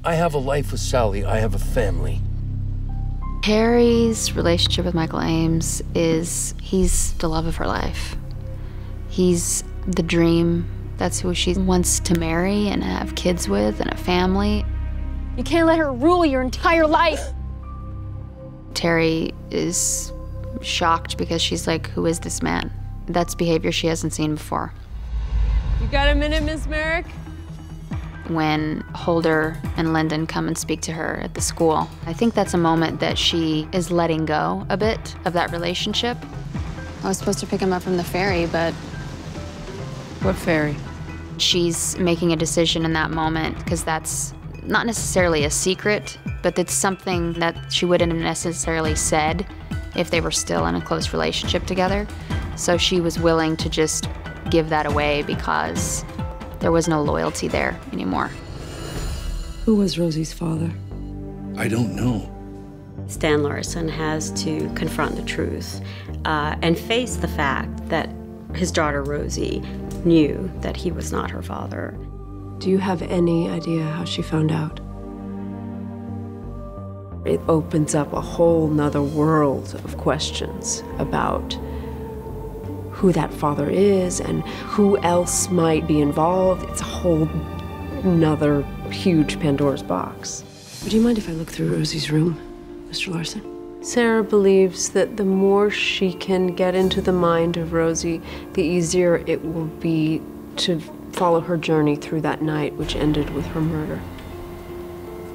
I have a life with Sally. I have a family. Terry's relationship with Michael Ames he's the love of her life. He's the dream. That's who she wants to marry and have kids with and a family. You can't let her rule your entire life. Terry is shocked because she's like, who is this man? That's behavior she hasn't seen before. You got a minute, Miss Merrick? When Holder and Lyndon come and speak to her at the school, I think that's a moment that she is letting go a bit of that relationship. I was supposed to pick him up from the ferry, but... What ferry? She's making a decision in that moment because that's not necessarily a secret, but it's something that she wouldn't have necessarily said if they were still in a close relationship together. So she was willing to just give that away because there was no loyalty there anymore. Who was Rosie's father? I don't know. Stan Larson has to confront the truth and face the fact that his daughter Rosie knew that he was not her father. Do you have any idea how she found out? It opens up a whole nother world of questions about who that father is and who else might be involved. It's a whole nother huge Pandora's box. Do you mind if I look through Rosie's room, Mr. Larson? Sarah believes that the more she can get into the mind of Rosie, the easier it will be to follow her journey through that night, which ended with her murder.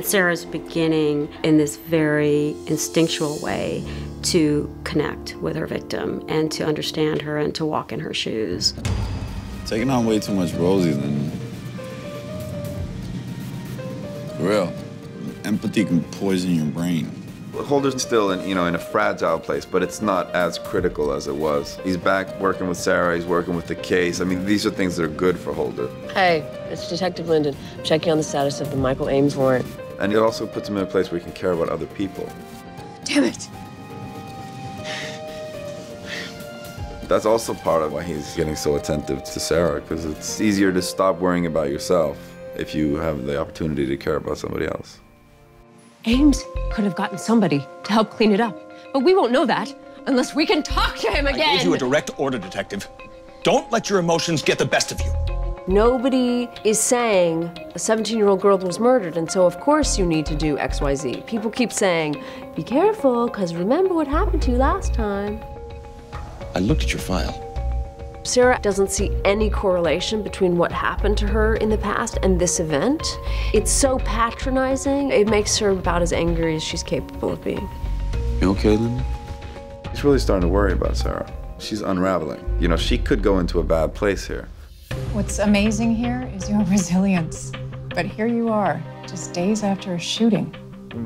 Sarah's beginning in this very instinctual way to connect with her victim and to understand her and to walk in her shoes. Taking on way too much Rosie, then. For real. Empathy can poison your brain. Holder's still in a fragile place, but it's not as critical as it was. He's back working with Sarah, he's working with the case. I mean, these are things that are good for Holder. Hey, it's Detective Lyndon. I'm checking on the status of the Michael Ames warrant. And it also puts him in a place where he can care about other people. Damn it! That's also part of why he's getting so attentive to Sarah, because it's easier to stop worrying about yourself if you have the opportunity to care about somebody else. Ames could have gotten somebody to help clean it up, but we won't know that unless we can talk to him again. I gave you a direct order, Detective. Don't let your emotions get the best of you. Nobody is saying a 17-year-old girl was murdered, and so of course you need to do X, Y, Z. People keep saying, be careful, because remember what happened to you last time. I looked at your file. Sarah doesn't see any correlation between what happened to her in the past and this event. It's so patronizing, it makes her about as angry as she's capable of being. You okay, Linda? He's really starting to worry about Sarah. She's unraveling. She could go into a bad place here. What's amazing here is your resilience. But here you are, just days after a shooting.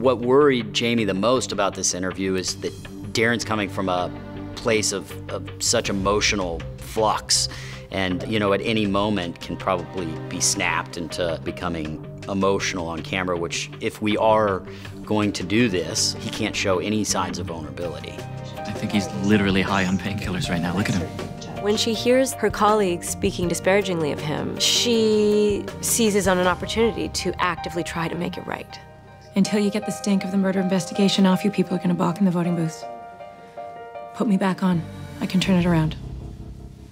What worried Jamie the most about this interview is that Darren's coming from a place of such emotional flux and, at any moment can probably be snapped into becoming emotional on camera, which if we are going to do this, he can't show any signs of vulnerability. I think he's literally high on painkillers right now. Look at him. When she hears her colleagues speaking disparagingly of him, she seizes on an opportunity to actively try to make it right. Until you get the stink of the murder investigation off you, people are going to balk in the voting booths. Put me back on. I can turn it around.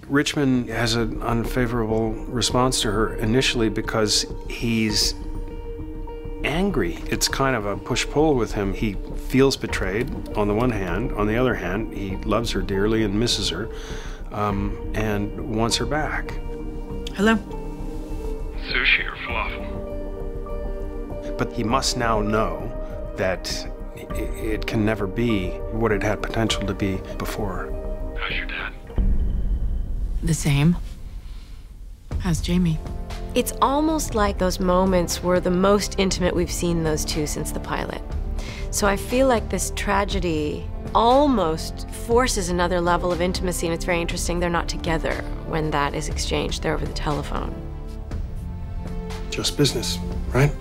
Richmond has an unfavorable response to her initially because he's angry. It's kind of a push-pull with him. He feels betrayed on the one hand. On the other hand, he loves her dearly and misses her and wants her back. Hello? Sushi or falafel? But he must now know that it can never be what it had potential to be before. How's your dad? The same. How's Jamie? It's almost like those moments were the most intimate we've seen those two since the pilot. So I feel like this tragedy almost forces another level of intimacy, and it's very interesting they're not together when that is exchanged. They're over the telephone. Just business, right?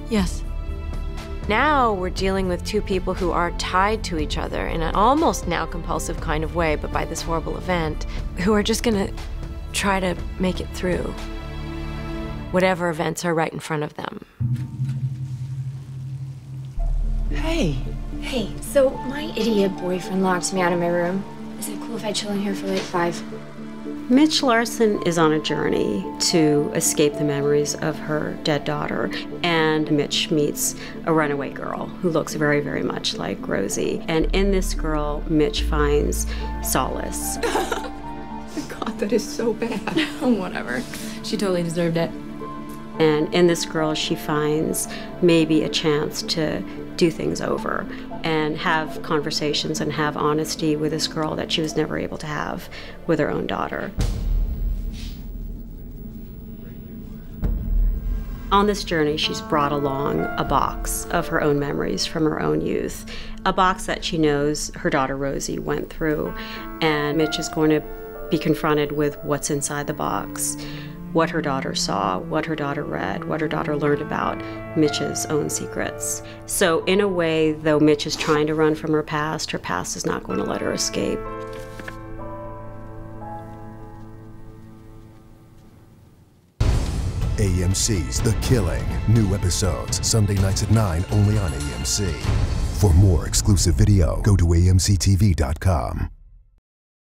Yes. Now we're dealing with two people who are tied to each other in an almost now compulsive kind of way, but by this horrible event, who are just gonna try to make it through. whatever events are right in front of them. Hey. Hey, so my idiot boyfriend locked me out of my room. Is it cool if I chill in here for like 5? Mitch Larson is on a journey to escape the memories of her dead daughter, and Mitch meets a runaway girl who looks very, very much like Rosie. And in this girl, Mitch finds solace. God, that is so bad. Whatever. She totally deserved it. And in this girl, she finds maybe a chance to do things over and have conversations and have honesty with this girl that she was never able to have with her own daughter. On this journey, she's brought along a box of her own memories from her own youth, a box that she knows her daughter Rosie went through, and Mitch is going to be confronted with what's inside the box, what her daughter saw, what her daughter read, what her daughter learned about Mitch's own secrets. So in a way, though Mitch is trying to run from her past is not going to let her escape. AMC's The Killing. New episodes, Sunday nights at 9, only on AMC. For more exclusive video, go to amctv.com.